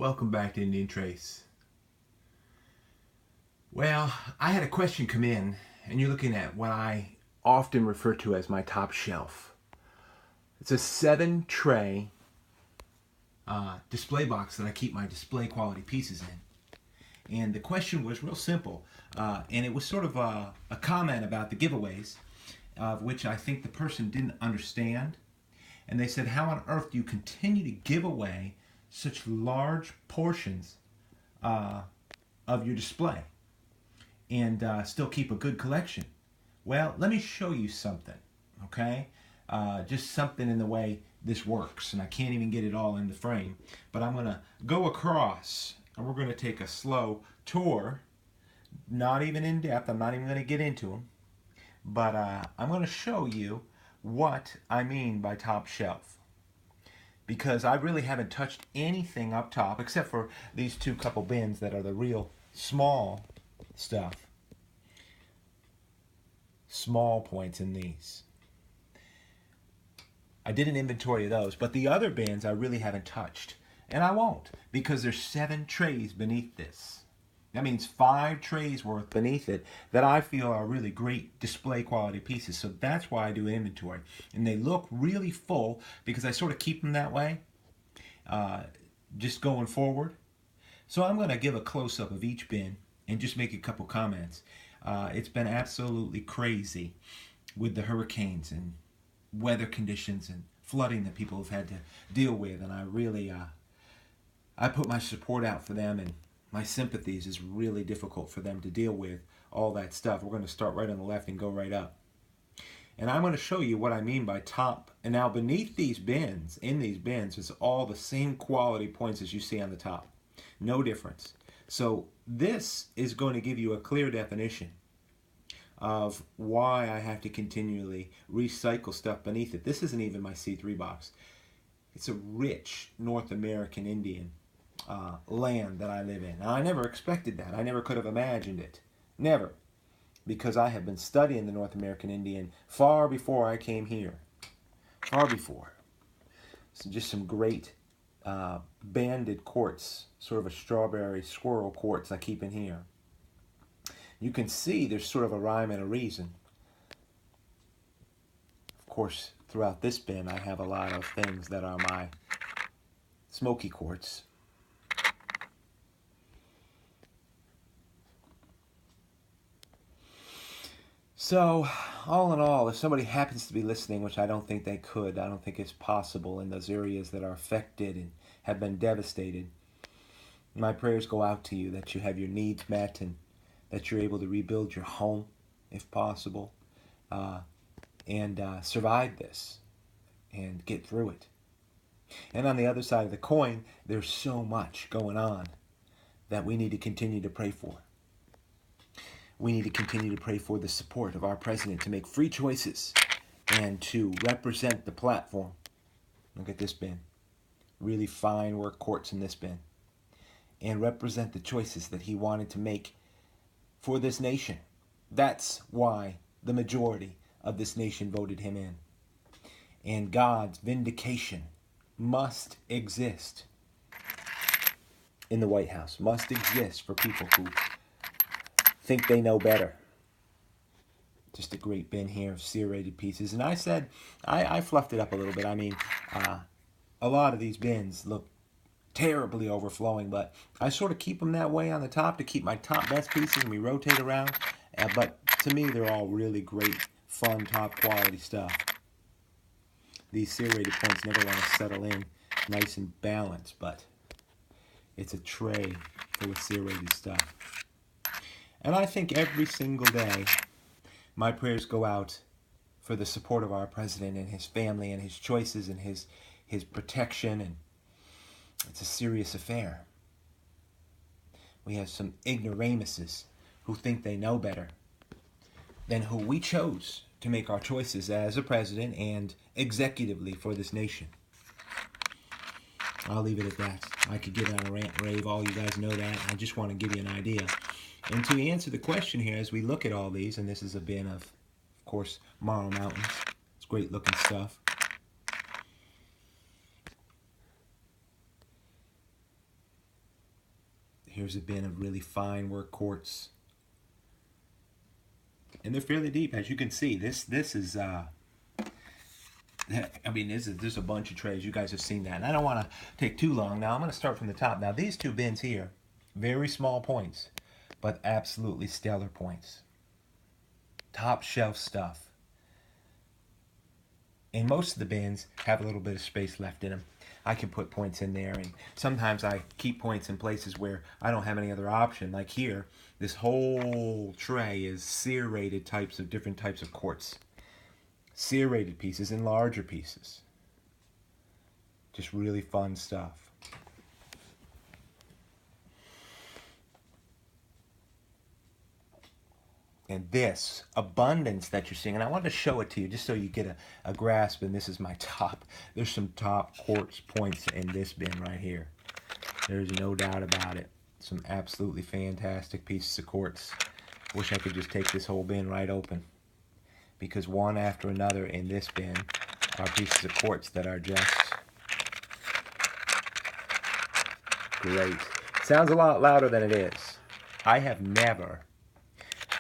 Welcome back to IndianTrace. Well, I had a question come in, and you're looking at what I often refer to as my top shelf. It's a 7-tray display box that I keep my display quality pieces in. And the question was real simple, and it was sort of a comment about the giveaways, of which I think the person didn't understand. And they said, how on earth do you continue to give away such large portions of your display and still keep a good collection? Well, let me show you something, okay? Just something in the way this works, and I can't even get it all in the frame, but I'm gonna go across and we're gonna take a slow tour, not even in depth. I'm not even gonna get into them, but I'm gonna show you what I mean by top shelf, because I really haven't touched anything up top except for these couple bins that are the real small stuff. Small points in these. I did an inventory of those, but the other bins I really haven't touched. And I won't, because there's 7 trays beneath this. That means 5 trays worth beneath it that I feel are really great display quality pieces. So that's why I do an inventory. And they look really full because I sort of keep them that way, just going forward. So I'm going to give a close-up of each bin and just make a couple comments. It's been absolutely crazy with the hurricanes and weather conditions and flooding that people have had to deal with. And I really, I put my support out for them, and my sympathies is really difficult for them to deal with all that stuff. We're going to start right on the left and go right up. And I'm going to show you what I mean by top. And now beneath these bins, in these bins, is all the same quality points as you see on the top. No difference. So this is going to give you a clear definition of why I have to continually recycle stuff beneath it. This isn't even my C3 box. It's a rich North American Indian land that I live in. Now, I never expected that. I never could have imagined it. Never. Because I have been studying the North American Indian far before I came here. Far before. So just some great banded quartz, sort of a strawberry squirrel quartz I keep in here. You can see there's sort of a rhyme and a reason. Of course, throughout this bin I have a lot of things that are my smoky quartz. So, all in all, if somebody happens to be listening, which I don't think they could, I don't think it's possible in those areas that are affected and have been devastated, my prayers go out to you that you have your needs met and that you're able to rebuild your home, if possible, and survive this and get through it. And on the other side of the coin, there's so much going on that we need to continue to pray for. We need to continue to pray for the support of our president to make free choices and to represent the platform. Look at this bin. Really fine work quartz in this bin. And represent the choices that he wanted to make for this nation. That's why the majority of this nation voted him in. And God's vindication must exist in the White House, must exist for people who think they know better. Just a great bin here of serrated pieces. And I said, I fluffed it up a little bit. I mean, a lot of these bins look terribly overflowing, but I sort of keep them that way on the top to keep my top best pieces, and we rotate around. But to me, they're all really great, fun, top quality stuff. These serrated points never want to settle in nice and balanced, but it's a tray full of serrated stuff. And I think every single day, my prayers go out for the support of our president and his family and his choices and his protection. And it's a serious affair. We have some ignoramuses who think they know better than who we chose to make our choices as a president and executively for this nation. I'll leave it at that. I could get on a rant and rave. All you guys know that. I just want to give you an idea. And to answer the question here, as we look at all these, and this is a bin of course, Marl Mountains. It's great looking stuff. Here's a bin of really fine work quartz. And they're fairly deep, as you can see. This is, I mean, there's a bunch of trays. You guys have seen that. And I don't want to take too long. Now, I'm going to start from the top. Now, these two bins here, very small points, but absolutely stellar points. Top shelf stuff. And most of the bins have a little bit of space left in them. I can put points in there, and sometimes I keep points in places where I don't have any other option. Like here, this whole tray is serrated different types of quartz. Serrated pieces and larger pieces. Just really fun stuff. And this abundance that you're seeing, and I wanted to show it to you just so you get a grasp, and this is my top. There's some top quartz points in this bin right here. There's no doubt about it. Some absolutely fantastic pieces of quartz. Wish I could just take this whole bin right open, because one after another in this bin are pieces of quartz that are just great. Sounds a lot louder than it is. I have never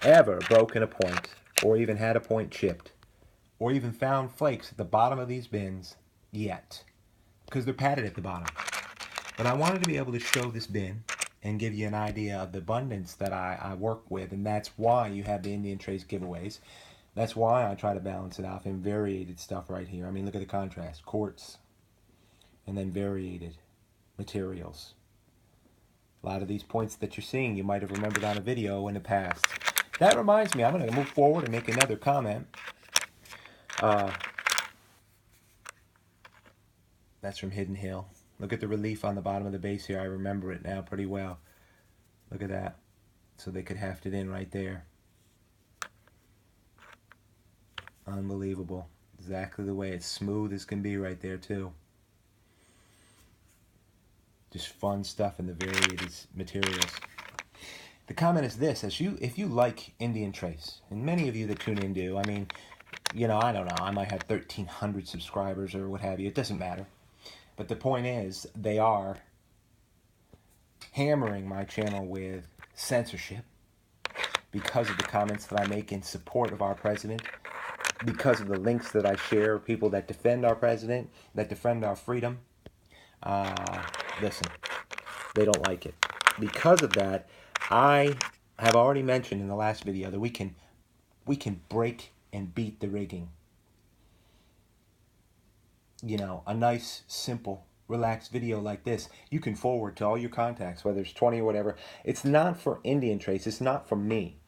ever broken a point, or even had a point chipped, or even found flakes at the bottom of these bins yet, because they're padded at the bottom. But I wanted to be able to show this bin and give you an idea of the abundance that I work with, and that's why you have the IndianTrace giveaways. That's why I try to balance it out in variated stuff right here. I mean, look at the contrast. Quartz, and then variated materials. A lot of these points that you're seeing, you might have remembered on a video in the past. That reminds me, I'm going to move forward and make another comment. That's from Hidden Hill. Look at the relief on the bottom of the base here. I remember it now pretty well. Look at that. So they could heft it in right there. Unbelievable. Exactly the way it's smooth as can be right there too. Just fun stuff in the varied materials. The comment is this: if you like IndianTrace, and many of you that tune in do, I mean, you know, I don't know, I might have 1,300 subscribers or what have you. It doesn't matter. But the point is, they are hammering my channel with censorship because of the comments that I make in support of our president, because of the links that I share, people that defend our president, that defend our freedom. Listen, they don't like it. Because of that, I have already mentioned in the last video that we can break and beat the rigging. You know, a nice, simple, relaxed video like this, you can forward to all your contacts, whether it's 20 or whatever. It's not for IndianTrace. It's not for me.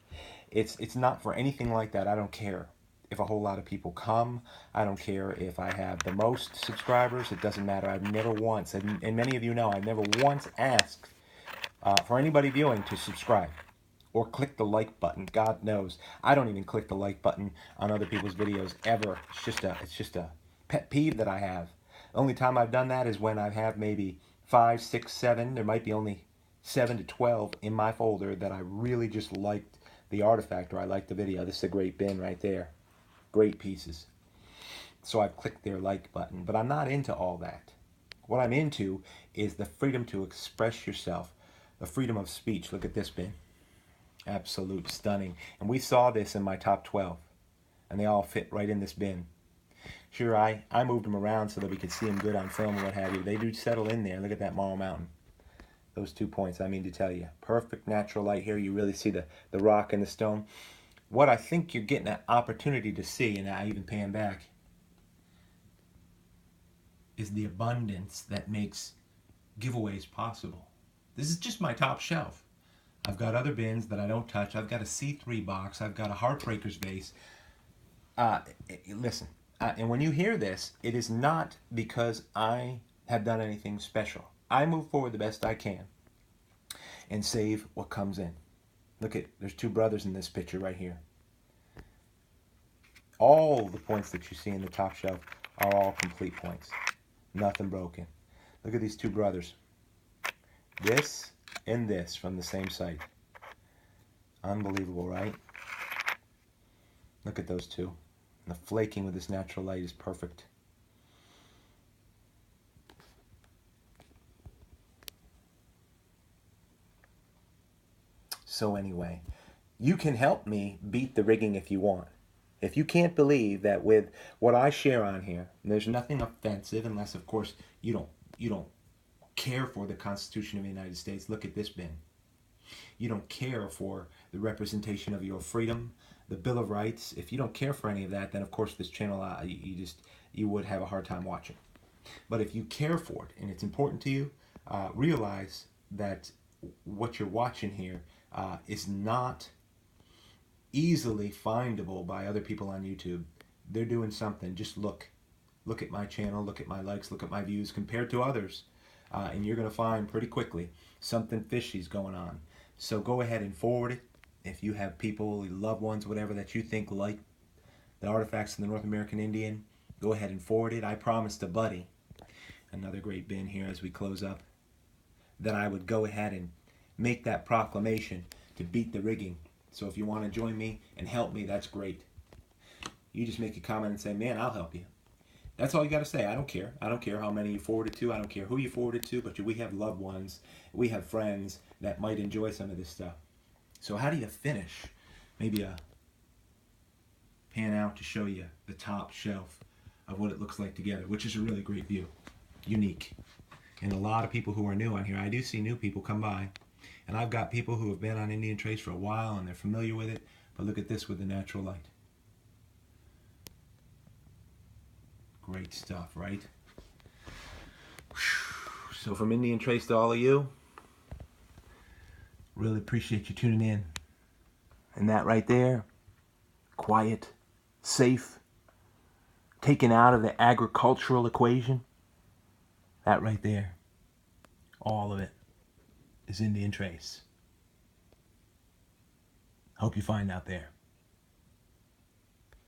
It's not for anything like that. I don't care if a whole lot of people come. I don't care if I have the most subscribers. It doesn't matter. I've never once, and many of you know, I've never once asked for anybody viewing to subscribe or click the like button. God knows, I don't even click the like button on other people's videos ever. It's just a pet peeve that I have. The only time I've done that is when I have maybe 5, 6, 7. There might be only 7 to 12 in my folder that I really just liked the artifact, or I liked the video. This is a great bin right there. Great pieces. So I've clicked their like button. But I'm not into all that. What I'm into is the freedom to express yourself, the freedom of speech. Look at this bin. Absolute stunning. And we saw this in my top 12. And they all fit right in this bin. Sure, I moved them around so that we could see them good on film and what have you. They do settle in there. Look at that Marl Mountain. Those 2 points, I mean to tell you. Perfect natural light here. You really see the rock and the stone. What I think you're getting an opportunity to see, and I even pan back, is the abundance that makes giveaways possible. This is just my top shelf. I've got other bins that I don't touch. I've got a C3 box. I've got a Heartbreakers vase. Listen, and when you hear this, it is not because I have done anything special. I move forward the best I can and save what comes in. Look at, there's 2 brothers in this picture right here. All the points that you see in the top shelf are all complete points. Nothing broken. Look at these 2 brothers. This and this from the same site. Unbelievable, right? Look at those 2. And the flaking with this natural light is perfect. So anyway, you can help me beat the rigging if you want. If you can't believe that with what I share on here, there's nothing offensive, unless of course you don't care for the Constitution of the United States. Look at this bin. You don't care for the representation of your freedom, the Bill of Rights. If you don't care for any of that, then of course this channel you would have a hard time watching. But if you care for it and it's important to you, realize that what you're watching here is not easily findable by other people on YouTube. They're doing something. Just look at my channel, look at my likes, look at my views compared to others, and you're going to find pretty quickly something fishy's going on. So go ahead and forward it. If you have people, loved ones, whatever, that you think like the artifacts of the North American Indian, go ahead and forward it. I promised a buddy, another great bin here as we close up, that I would go ahead and make that proclamation to beat the rigging. So if you want to join me and help me, that's great. You just make a comment and say, man, I'll help you. That's all you got to say. I don't care. I don't care how many you forward it to. I don't care who you forward it to, but we have loved ones. We have friends that might enjoy some of this stuff. So how do you finish? Maybe a pan out to show you the top shelf of what it looks like together, which is a really great view. Unique. And a lot of people who are new on here, I do see new people come by. And I've got people who have been on IndianTrace for a while and they're familiar with it. But look at this with the natural light. Great stuff, right? So from IndianTrace to all of you, really appreciate you tuning in. And that right there, quiet, safe, taken out of the agricultural equation, that right there, all of it is IndianTrace. Hope you find out there.